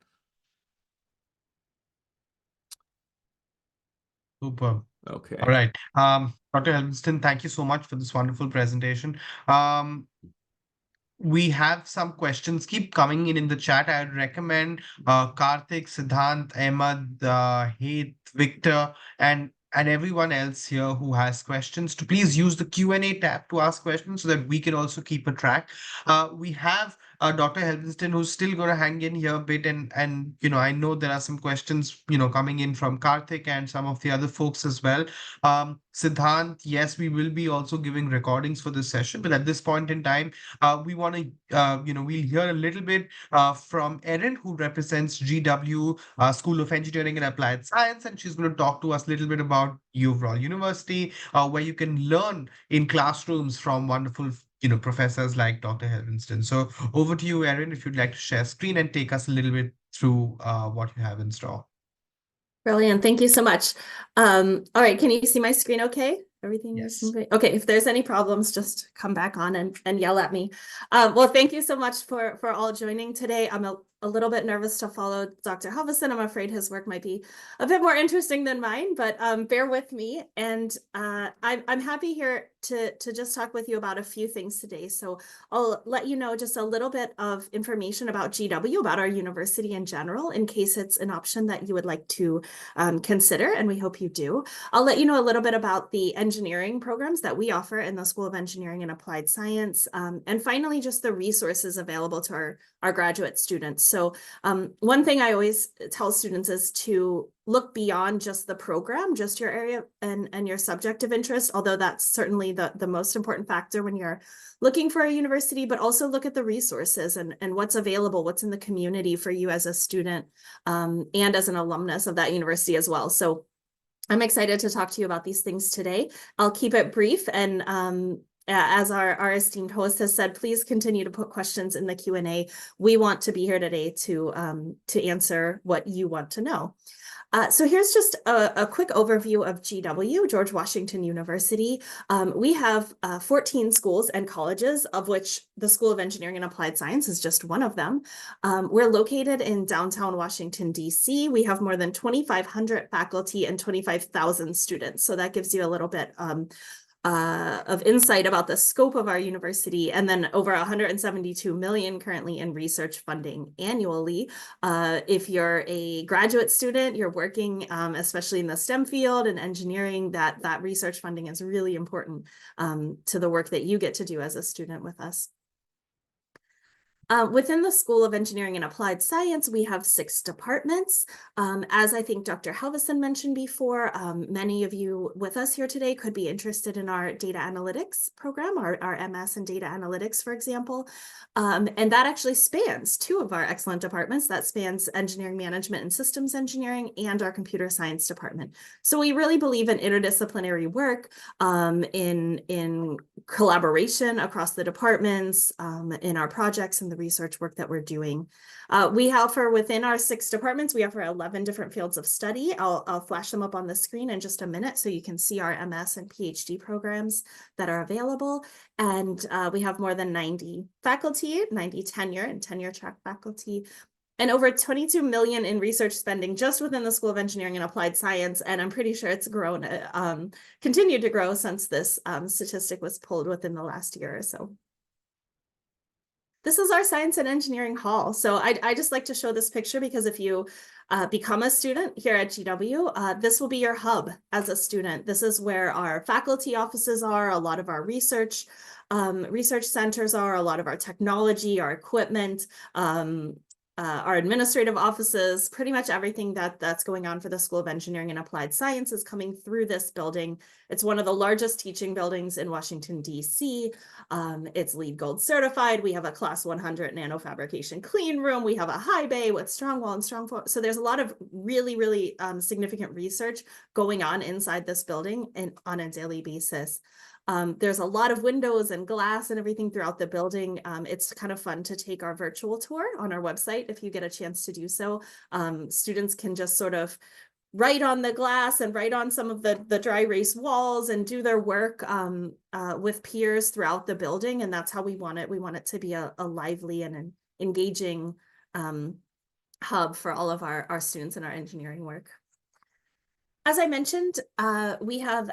Super. All Okay. right. Dr. Helveston, thank you so much for this wonderful presentation. We have some questions keep coming in the chat. I would recommend Karthik, Siddhant, Ahmad, Heath, Victor, and everyone else here who has questions to please use the Q&A tab to ask questions so that we can also keep a track. We have Dr. Helveston who's still going to hang in here a bit, and I know there are some questions coming in from Karthik and some of the other folks as well. Siddhant, yes, we will be also giving recordings for this session, but at this point in time, we want to, we'll hear a little bit from Erin, who represents GW School of Engineering and Applied Science, and she's going to talk to us a little bit about overall university, where you can learn in classrooms from wonderful, professors like Dr. Helveston. So over to you, Erin, if you'd like to share screen and take us a little bit through what you have in store. Brilliant. Thank you so much. All right. Can you see my screen okay? Everything is Yes. moving. Okay. If there's any problems, just come back on and yell at me. Well, thank you so much for all joining today. I'm a little bit nervous to follow Dr. Helveston. I'm afraid his work might be a bit more interesting than mine, but bear with me. And I'm happy here to just talk with you about a few things today. So I'll let you know just a little bit of information about GW, about our university in general, in case it's an option that you would like to consider, and we hope you do. I'll let you know a little bit about the engineering programs that we offer in the School of Engineering and Applied Science, and finally, just the resources available to our graduate students. So one thing I always tell students is to look beyond just the program, just your area and your subject of interest, although that's certainly the most important factor when you're looking for a university, but also look at the resources and what's available, what's in the community for you as a student and as an alumnus of that university as well. So I'm excited to talk to you about these things today. I'll keep it brief, and as our esteemed host has said, please continue to put questions in the Q&A. We want to be here today to answer what you want to know. So here's just a quick overview of GW, George Washington University. We have 14 schools and colleges, of which the School of Engineering and Applied Science is just one of them. We're located in downtown Washington, D.C. We have more than 2,500 faculty and 25,000 students. So that gives you a little bit of insight about the scope of our university, and then over 172 million currently in research funding annually. If you're a graduate student, you're working, especially in the STEM field and engineering, that research funding is really important to the work that you get to do as a student with us. Within the School of Engineering and Applied Science, we have 6 departments. As I think Dr. Helveston mentioned before, many of you with us here today could be interested in our data analytics program, our MS in data analytics, for example. And that actually spans 2 of our excellent departments. That spans engineering management and systems engineering and our computer science department. So we really believe in interdisciplinary work, in collaboration across the departments, in our projects and the research work that we're doing. We offer within our 6 departments, we offer 11 different fields of study. I'll flash them up on the screen in just a minute so you can see our MS and PhD programs that are available. And we have more than 90 faculty, 90 tenure and tenure track faculty, and over 22 million in research spending just within the School of Engineering and Applied Science. And I'm pretty sure it's grown, continued to grow since this statistic was pulled within the last year or so. This is our Science and Engineering Hall. So I just like to show this picture because if you become a student here at GW, this will be your hub as a student. This is where our faculty offices are, a lot of our research centers are, a lot of our technology, our equipment, our administrative offices, pretty much everything that's going on for the School of Engineering and Applied Science is coming through this building. It's one of the largest teaching buildings in Washington, D.C. It's LEED Gold certified. We have a Class 100 nanofabrication clean room. We have a high bay with strong wall and strong floor. So there's a lot of really, really significant research going on inside this building and on a daily basis. There's a lot of windows and glass and everything throughout the building. It's kind of fun to take our virtual tour on our website if you get a chance to do so. Students can just sort of write on the glass and write on some of the dry erase walls and do their work with peers throughout the building. And that's how we want it. We want it to be a lively and an engaging hub for all of our students in our engineering work. As I mentioned, we have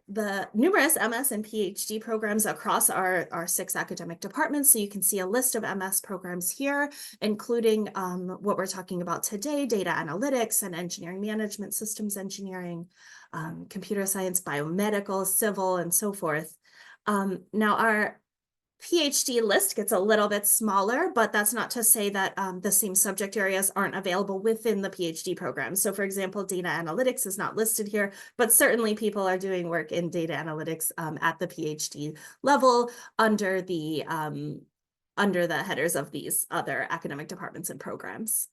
the numerous MS and PhD programs across our 6 academic departments. So you can see a list of MS programs here, including what we're talking about today, data analytics and engineering management, systems engineering, computer science, biomedical, civil, and so forth. Now, our PhD list gets a little bit smaller, but that's not to say that the same subject areas aren't available within the PhD program. So for example, data analytics is not listed here, but certainly people are doing work in data analytics at the PhD level under the headers of these other academic departments and programs.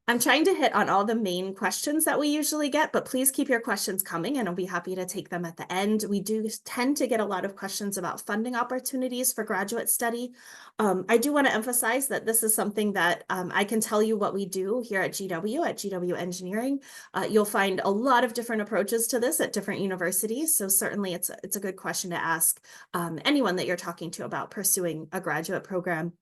I'm trying to hit on all the main questions that we usually get, but please keep your questions coming and I'll be happy to take them at the end. We do tend to get a lot of questions about funding opportunities for graduate study. I do want to emphasize that this is something that I can tell you what we do here at GW Engineering. You'll find a lot of different approaches to this at different universities. So certainly it's a good question to ask anyone that you're talking to about pursuing a graduate program.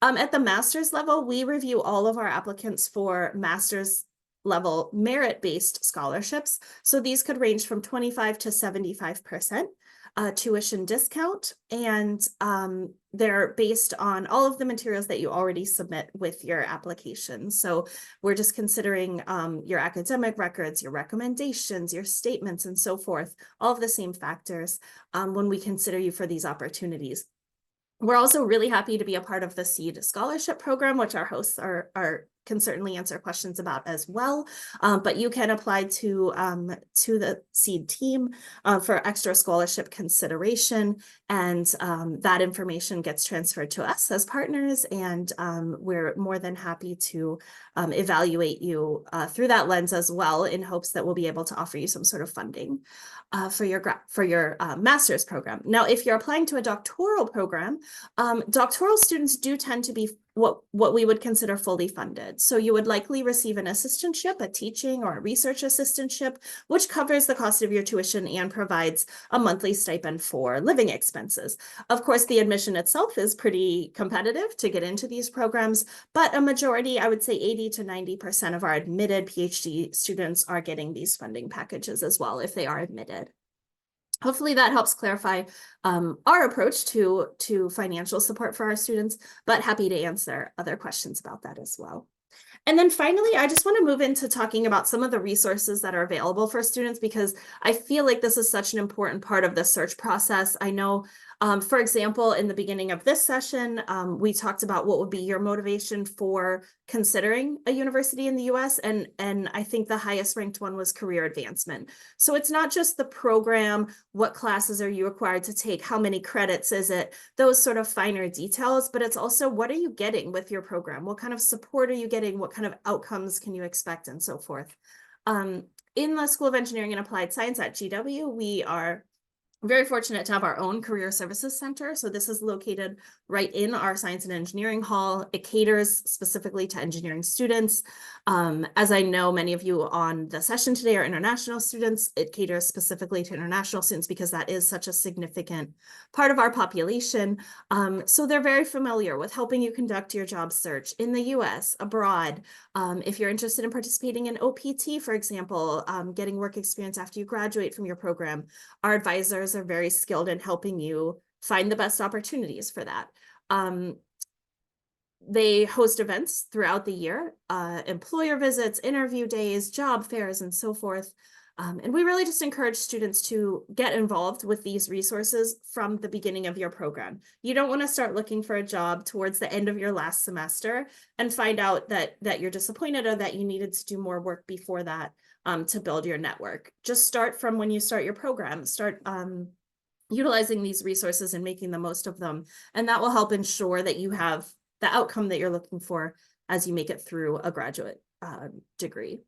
At the master's level, we review all of our applicants for master's level merit-based scholarships. So these could range from 25 to 75% tuition discount. And they're based on all of the materials that you already submit with your application. So we're just considering your academic records, your recommendations, your statements, and so forth, all of the same factors when we consider you for these opportunities. We're also really happy to be a part of the SEED scholarship program, which our hosts can certainly answer questions about as well. But you can apply to the SEED team for extra scholarship consideration, and that information gets transferred to us as partners, and we're more than happy to evaluate you through that lens as well, in hopes that we'll be able to offer you some sort of funding for your master's program. Now, if you're applying to a doctoral program, doctoral students do tend to be what we would consider fully funded. So you would likely receive an assistantship, a teaching or a research assistantship, which covers the cost of your tuition and provides a monthly stipend for living expenses. Of course, the admission itself is pretty competitive to get into these programs, but a majority, I would say 80 to 90% of our admitted PhD students are getting these funding packages as well if they are admitted. Hopefully that helps clarify our approach to financial support for our students, but happy to answer other questions about that as well. And then finally, I just want to move into talking about some of the resources that are available for students, because I feel like this is such an important part of the search process. I know, for example, in the beginning of this session, we talked about what would be your motivation for considering a university in the US, and I think the highest ranked one was career advancement. So it's not just the program, what classes are you required to take, how many credits is it, those sort of finer details, but it's also what are you getting with your program? What kind of support are you getting? What kind of outcomes can you expect, and so forth. In the School of Engineering and Applied Science at GW, we are very fortunate to have our own career services center. So this is located right in our science and engineering hall. It caters specifically to engineering students. As I know, many of you on the session today are international students. It caters specifically to international students because that is such a significant part of our population. So they're very familiar with helping you conduct your job search in the US, abroad. If you're interested in participating in OPT, for example, getting work experience after you graduate from your program, our advisors are very skilled in helping you find the best opportunities for that. They host events throughout the year, employer visits, interview days, job fairs, and so forth. And we really just encourage students to get involved with these resources from the beginning of your program. You don't want to start looking for a job towards the end of your last semester and find out that you're disappointed or that you needed to do more work before that to build your network. Just start from when you start your program. Start utilizing these resources and making the most of them. And that will help ensure that you have the outcome that you're looking for as you make it through a graduate degree.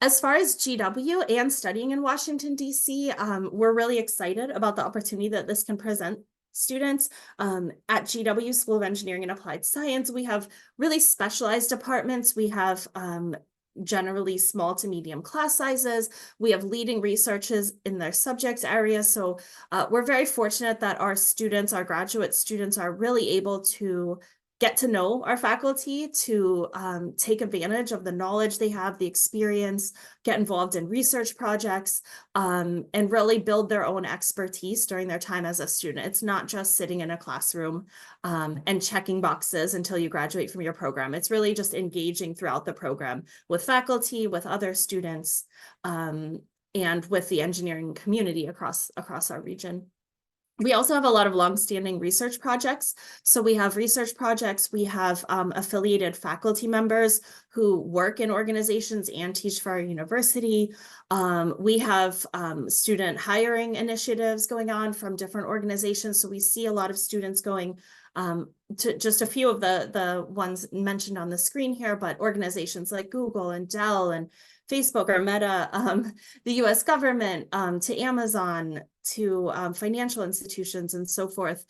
As far as GW and studying in Washington, D.C., we're really excited about the opportunity that this can present students. At GW, School of Engineering and Applied Science, we have really specialized departments. We have generally small to medium class sizes. We have leading researchers in their subject area. So we're very fortunate that our students, our graduate students, are really able to get to know our faculty, to take advantage of the knowledge they have, the experience, get involved in research projects, and really build their own expertise during their time as a student. It's not just sitting in a classroom and checking boxes until you graduate from your program. It's really just engaging throughout the program with faculty, with other students, and with the engineering community across our region. We also have a lot of longstanding research projects. So we have research projects, we have affiliated faculty members who work in organizations and teach for our university. We have student hiring initiatives going on from different organizations. So we see a lot of students going to just a few of the ones mentioned on the screen here, but organizations like Google and Dell and Facebook or Meta, the US government, to Amazon, to financial institutions and so forth.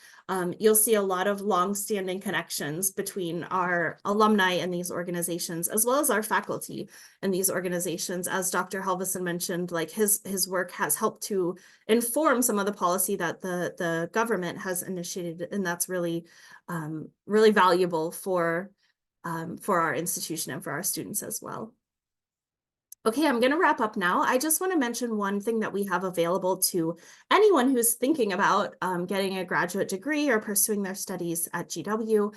You'll see a lot of long-standing connections between our alumni in these organizations, as well as our faculty in these organizations. As Dr. Helveston mentioned, like his work has helped to inform some of the policy that the government has initiated, and that's really, really valuable for our institution and for our students as well. Okay, I'm going to wrap up now. I just want to mention one thing that we have available to anyone who's thinking about getting a graduate degree or pursuing their studies at GW.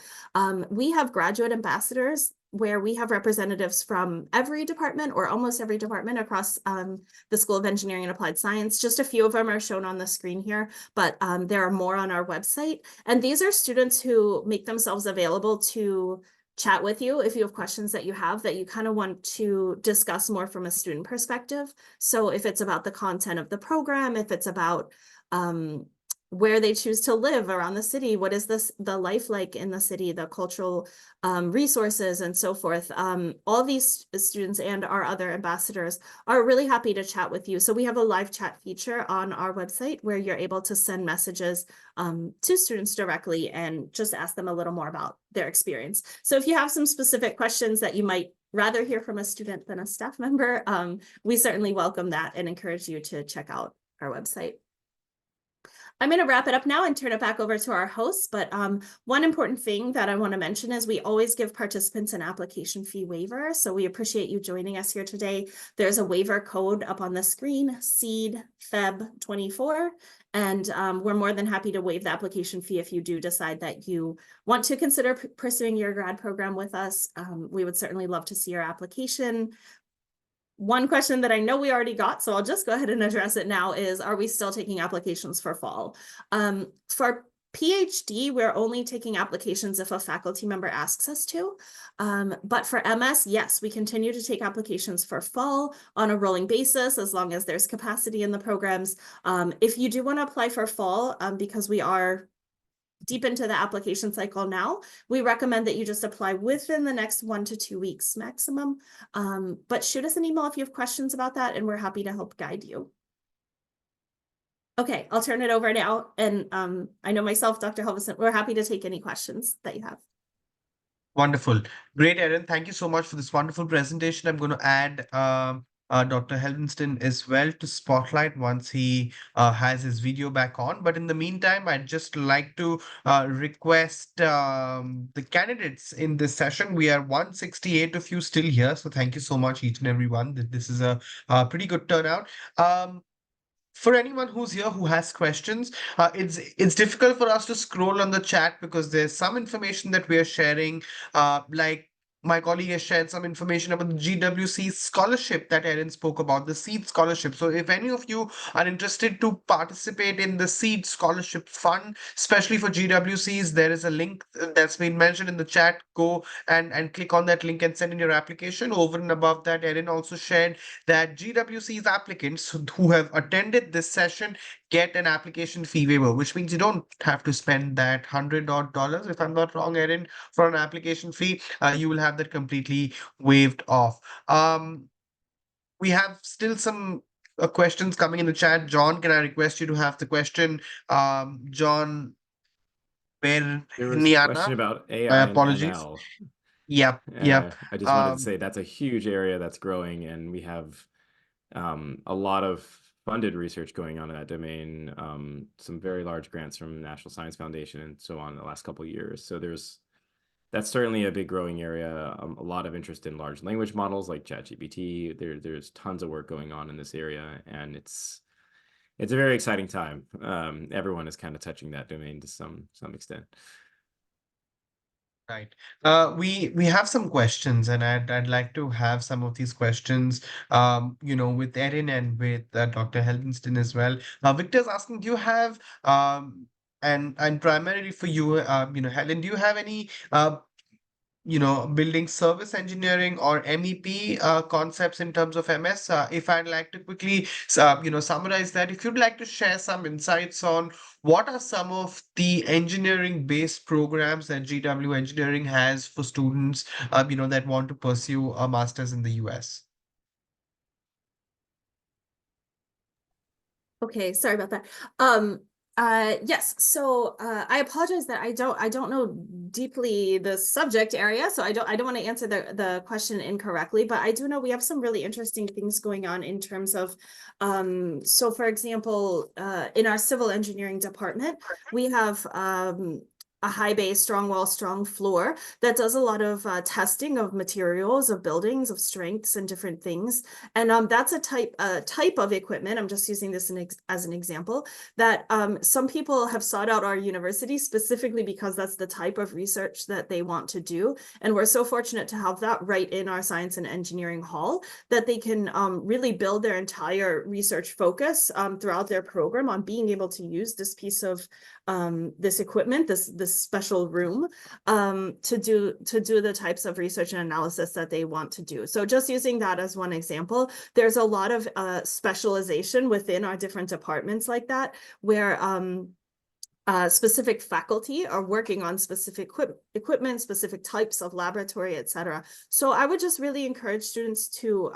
We have graduate ambassadors where we have representatives from every department or almost every department across the School of Engineering and Applied Science. Just a few of them are shown on the screen here, but there are more on our website. And these are students who make themselves available to chat with you if you have questions that you have that you kind of want to discuss more from a student perspective. So if it's about the content of the program, if it's about where they choose to live around the city, what is the life like in the city, the cultural resources and so forth. All these students and our other ambassadors are really happy to chat with you. So we have a live chat feature on our website where you're able to send messages to students directly and just ask them a little more about their experience. So if you have some specific questions that you might rather hear from a student than a staff member, we certainly welcome that and encourage you to check out our website. I'm going to wrap it up now and turn it back over to our hosts. But one important thing that I want to mention is we always give participants an application fee waiver. So we appreciate you joining us here today. There's a waiver code up on the screen, SEED Feb 24. And we're more than happy to waive the application fee if you do decide that you want to consider pursuing your grad program with us. We would certainly love to see your application. One question that I know we already got, so I'll just go ahead and address it now, is are we still taking applications for fall? For PhD, we're only taking applications if a faculty member asks us to. But for MS, yes, we continue to take applications for fall on a rolling basis as long as there's capacity in the programs. If you do want to apply for fall, because we are deep into the application cycle now, we recommend that you just apply within the next 1 to 2 weeks maximum. But shoot us an email if you have questions about that, and we're happy to help guide you. Okay, I'll turn it over now. And I know myself, Dr. Helveston, we're happy to take any questions that you have. Wonderful. Great, Erin. Thank you so much for this wonderful presentation. I'm going to add Dr. Helveston as well to spotlight once he has his video back on. But in the meantime, I'd just like to request the candidates in this session. We are 168 of you still here. So thank you so much, each and every one. This is a pretty good turnout. For anyone who's here who has questions, it's difficult for us to scroll on the chat because there's some information that we are sharing, like my colleague has shared some information about the GWC scholarship that Erin spoke about, the SEED scholarship. So if any of you are interested to participate in the SEED scholarship fund, especially for GWCs, there is a link that's been mentioned in the chat. Go and click on that link and send in your application. Over and above that, Erin also shared that GWC's applicants who have attended this session get an application fee waiver, which means you don't have to spend that $100 odd, if I'm not wrong, Erin, for an application fee. You will have that completely waived off. We have still some questions coming in the chat. John, can I request you to have the question? John There was a question Berniana. about My AI and apologies. ML. Yep. I just wanted to say that's a huge area that's growing, and we have a lot of funded research going on in that domain, some very large grants from National Science Foundation and so on in the last couple of years. So there's that's certainly a big growing area. A lot of interest in large language models like ChatGPT. There's tons of work going on in this area, and it's a very exciting time. Everyone is kind of touching that domain to some extent. Right. We have some questions, and I'd like to have some of these questions, with Erin and with Dr. Helveston as well. Victor's asking, do you have and primarily for you, Helen, do you have any building service engineering or MEP concepts in terms of MS? If I'd like to quickly, summarize that, if you'd like to share some insights on what are some of the engineering-based programs that GW Engineering has for students, that want to pursue a master's in the US? Okay, sorry about that. Yes, so I apologize that I don't know deeply the subject area, so I don't want to answer the question incorrectly, but I do know we have some really interesting things going on in terms of so for example, in our civil engineering department, we have a high base, strong wall, strong floor that does a lot of testing of materials, of buildings, of strengths, and different things. And that's a type of equipment. I'm just using this as an example that some people have sought out our university specifically because that's the type of research that they want to do. And we're so fortunate to have that right in our science and engineering hall that they can really build their entire research focus throughout their program on being able to use this piece of this equipment, this special room, to do the types of research and analysis that they want to do. So just using that as one example, there's a lot of specialization within our different departments like that, where specific faculty are working on specific equipment, specific types of laboratory, etc. So I would just really encourage students to,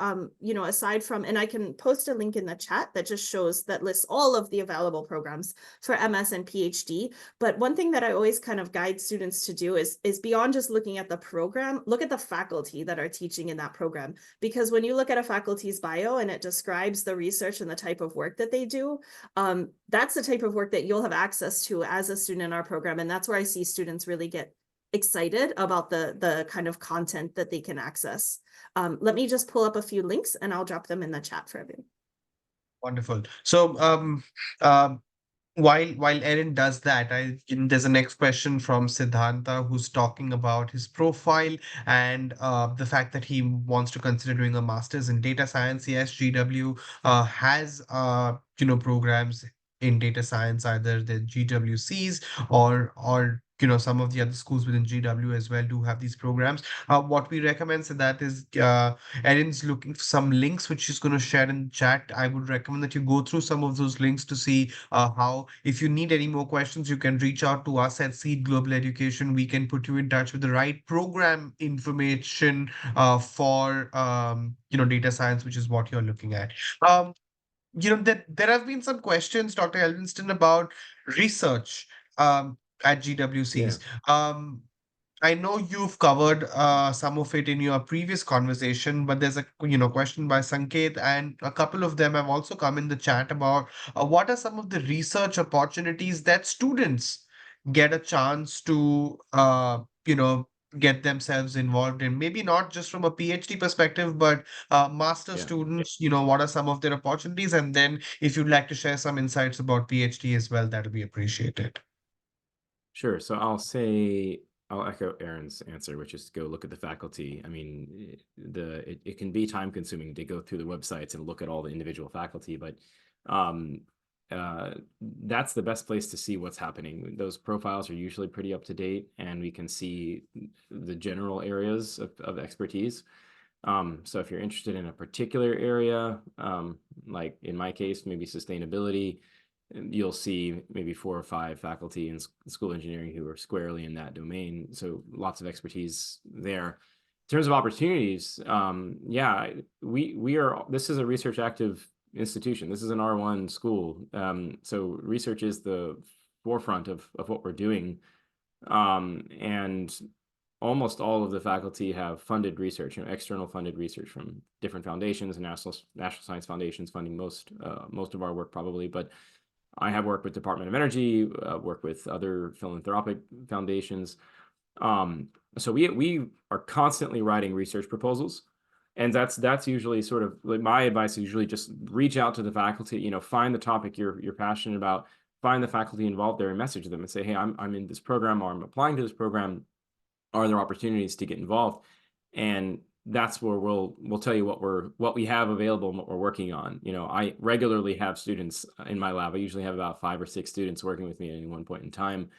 aside from, and I can post a link in the chat that just shows, that lists all of the available programs for MS and PhD. But one thing that I always kind of guide students to do is beyond just looking at the program, look at the faculty that are teaching in that program. Because when you look at a faculty's bio and it describes the research and the type of work that they do, that's the type of work that you'll have access to as a student in our program. And that's where I see students really get excited about the kind of content that they can access. Let me just pull up a few links and I'll drop them in the chat for everyone. Wonderful. So, while Erin does that, there's a next question from Siddhanta, who's talking about his profile and the fact that he wants to consider doing a master's in data science. Yes, GW has programs in data science, either the GWCs or some of the other schools within GW as well do have these programs. What we recommend so that is Erin's looking for some links which she's going to share in chat. I would recommend that you go through some of those links to see how, if you need any more questions, you can reach out to us at Seed Global Education. We can put you in touch with the right program information for data science, which is what you're looking at. There have been some questions, Dr. Helveston, about research at GWCs. I know you've covered some of it in your previous conversation, but there's a question by Sanket, and a couple of them have also come in the chat about what are some of the research opportunities that students get a chance to get themselves involved in. Maybe not just from a PhD perspective, but master students. What are some of their opportunities? And then, if you'd like to share some insights about PhD as well, that would be appreciated. Sure. So I'll echo Erin's answer, which is to go look at the faculty. I mean, it can be time consuming to go through the websites and look at all the individual faculty, but that's the best place to see what's happening. Those profiles are usually pretty up to date, and we can see the general areas of expertise. So if you're interested in a particular area, like in my case, maybe sustainability, you'll see maybe 4 or 5 faculty in school engineering who are squarely in that domain. So lots of expertise there. In terms of opportunities, this is a research active institution. This is an R1 school. So research is the forefront of what we're doing. And almost all of the faculty have funded research, external funded research from different foundations, and national science foundations funding most of our work probably. But I have worked with Department of Energy, worked with other philanthropic foundations. So we are constantly writing research proposals. And that's usually sort of like my advice is usually just reach out to the faculty, find the topic you're passionate about, find the faculty involved there and message them and say, hey, I'm in this program or I'm applying to this program. Are there opportunities to get involved? And that's where we'll tell you what we have available and what we're working on. I regularly have students in my lab. I usually have about 5 or 6 students working with me at any one point in time.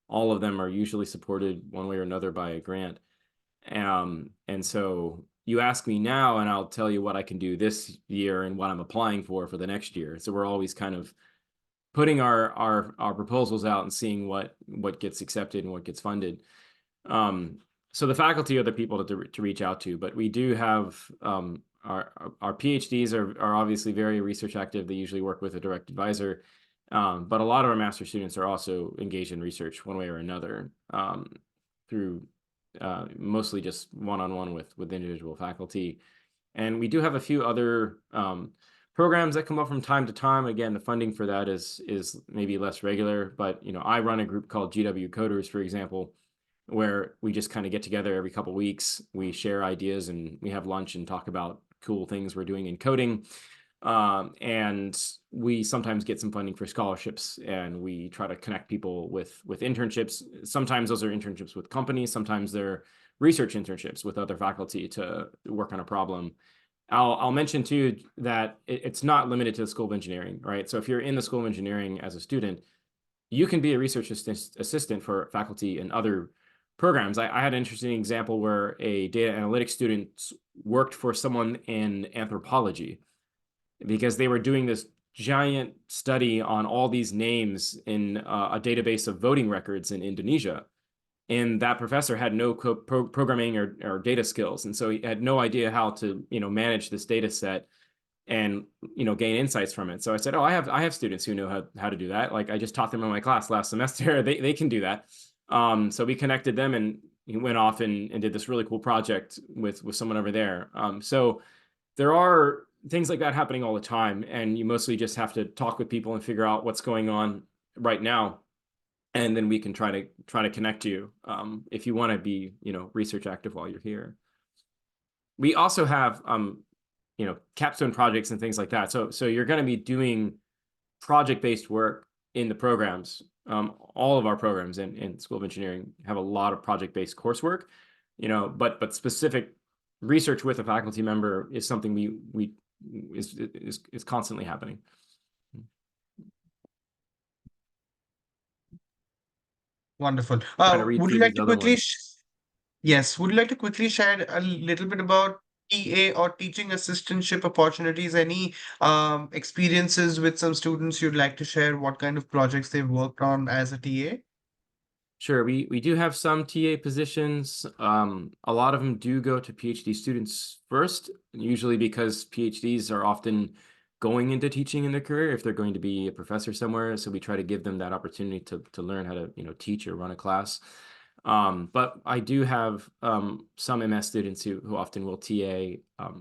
All of them are usually supported one way or another by a grant. And so you ask me now, and I'll tell you what I can do this year and what I'm applying for the next year. So we're always kind of putting our proposals out and seeing what gets accepted and what gets funded. So the faculty are the people to reach out to, but we do have our PhDs are obviously very research active. They usually work with a direct advisor, but a lot of our master students are also engaged in research one way or another through mostly just one-on-one with individual faculty. And we do have a few other programs that come up from time to time. Again, the funding for that is maybe less regular, but I run a group called GW Coders, for example, where we just kind of get together every couple of weeks. We share ideas and we have lunch and talk about cool things we're doing in coding. And we sometimes get some funding for scholarships, and we try to connect people with internships. Sometimes those are internships with companies. Sometimes they're research internships with other faculty to work on a problem. I'll mention too that it's not limited to the School of Engineering, right? So if you're in the School of Engineering as a student, you can be a research assistant for faculty and other programs. I had an interesting example where a data analytics student worked for someone in anthropology because they were doing this giant study on all these names in a database of voting records in Indonesia. And that professor had no programming or data skills. And so he had no idea how to, manage this data set and, gain insights from it. So I said, oh, I have students who know how to do that. Like I just taught them in my class last semester. They can do that. So we connected them, and he went off and did this really cool project with someone over there. So there are things like that happening all the time, and you mostly just have to talk with people and figure out what's going on right now, and then we can try to connect you if you want to be research active while you're here. We also have capstone projects and things like that. So you're going to be doing project-based work in the programs. All of our programs in School of Engineering have a lot of project-based coursework, but specific research with a faculty member is something is constantly happening. Wonderful. Trying to read Would you through like these to other quickly ones. yes, would you like to quickly share a little bit about TA or teaching assistantship opportunities? Any experiences with some students you'd like to share? What kind of projects they've worked on as a TA? Sure, we do have some TA positions. A lot of them do go to PhD students first, usually because PhDs are often going into teaching in their career if they're going to be a professor somewhere. So we try to give them that opportunity to learn how to teach or run a class. But I do have some MS students who often will TA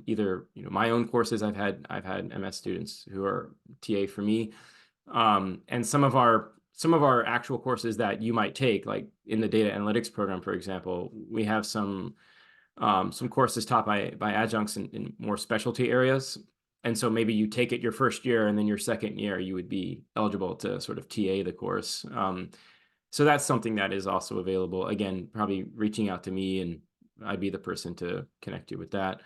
either my own courses. I've had MS students who are TA for me, and some of our actual courses that you might take, like in the data analytics program, for example, we have some courses taught by adjuncts in more specialty areas. And so maybe you take it your first year, and then your second year, you would be eligible to sort of TA the course. So that's something that is also available. Again, probably reaching out to me, and I'd be the person to connect you with that.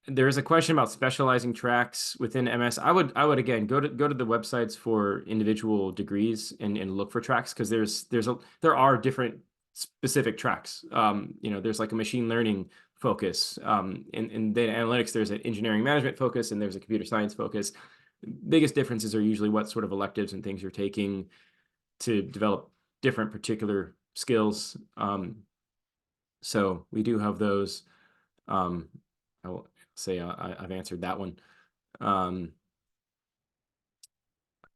There is a question about specializing tracks within MS. I would again go to the websites for individual degrees and look for tracks, because there are different specific tracks. There's like a machine learning focus. In data analytics, there's an engineering management focus, and there's a computer science focus. Biggest differences are usually what sort of electives and things you're taking to develop different particular skills. So we do have those. I will say I've answered that one.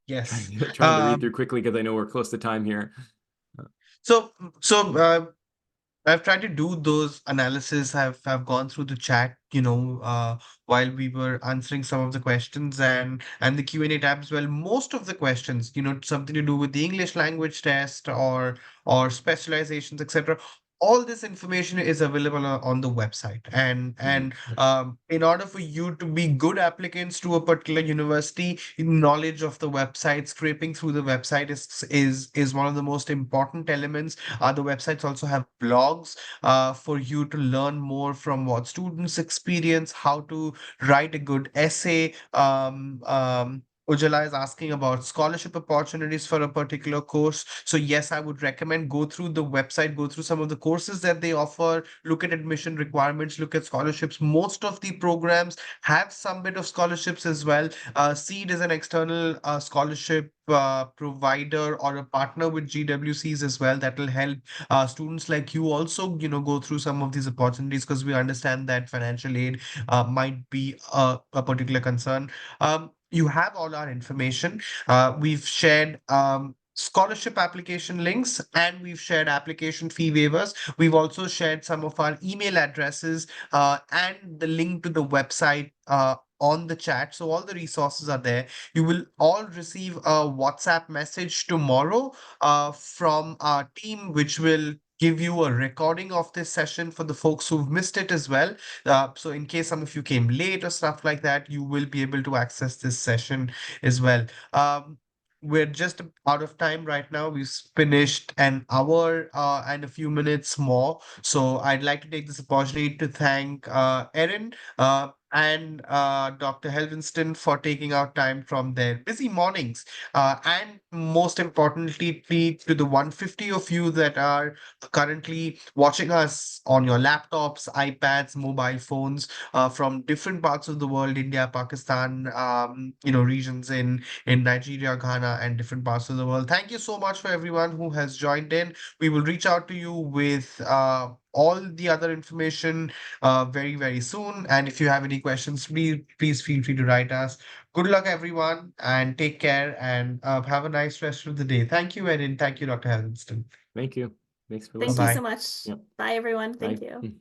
Yes. Trying to read through quickly because I know we're close to time here. So I've tried to do those analysis. Have gone through the chat, while we were answering some of the questions and the Q&A tab as well. Most of the questions, something to do with the English language test or specializations, etc. All this information is available on the website, and in order for you to be good applicants to a particular university, knowledge of the website, scraping through the website is one of the most important elements. The websites also have blogs for you to learn more from what students experience, how to write a good essay. Ujala is asking about scholarship opportunities for a particular course. So yes, I would recommend go through the website, go through some of the courses that they offer, look at admission requirements, look at scholarships. Most of the programs have some bit of scholarships as well. SEED is an external scholarship provider or a partner with GWCs as well that will help students like you also, go through some of these opportunities, because we understand that financial aid might be a particular concern. You have all our information. We've shared scholarship application links, and we've shared application fee waivers. We've also shared some of our email addresses and the link to the website on the chat. So all the resources are there. You will all receive a WhatsApp message tomorrow from our team, which will give you a recording of this session for the folks who've missed it as well. So in case some of you came late or stuff like that, you will be able to access this session as well. We're just out of time right now. We've finished an hour and a few minutes more. So I'd like to take this opportunity to thank Erin and Dr. Helveston for taking out time from their busy mornings. And most importantly, to the 150 of you that are currently watching us on your laptops, iPads, mobile phones from different parts of the world, India, Pakistan, regions in Nigeria, Ghana, and different parts of the world. Thank you so much for everyone who has joined in. We will reach out to you with all the other information very, very soon. And if you have any questions, please feel free to write us. Good luck, everyone, and take care, and have a nice rest of the day. Thank you, and thank you, Dr. Helveston. Thank you. Thanks for Thank listening. you so Bye-bye. much. Yep. Bye, everyone. Bye. Thank you.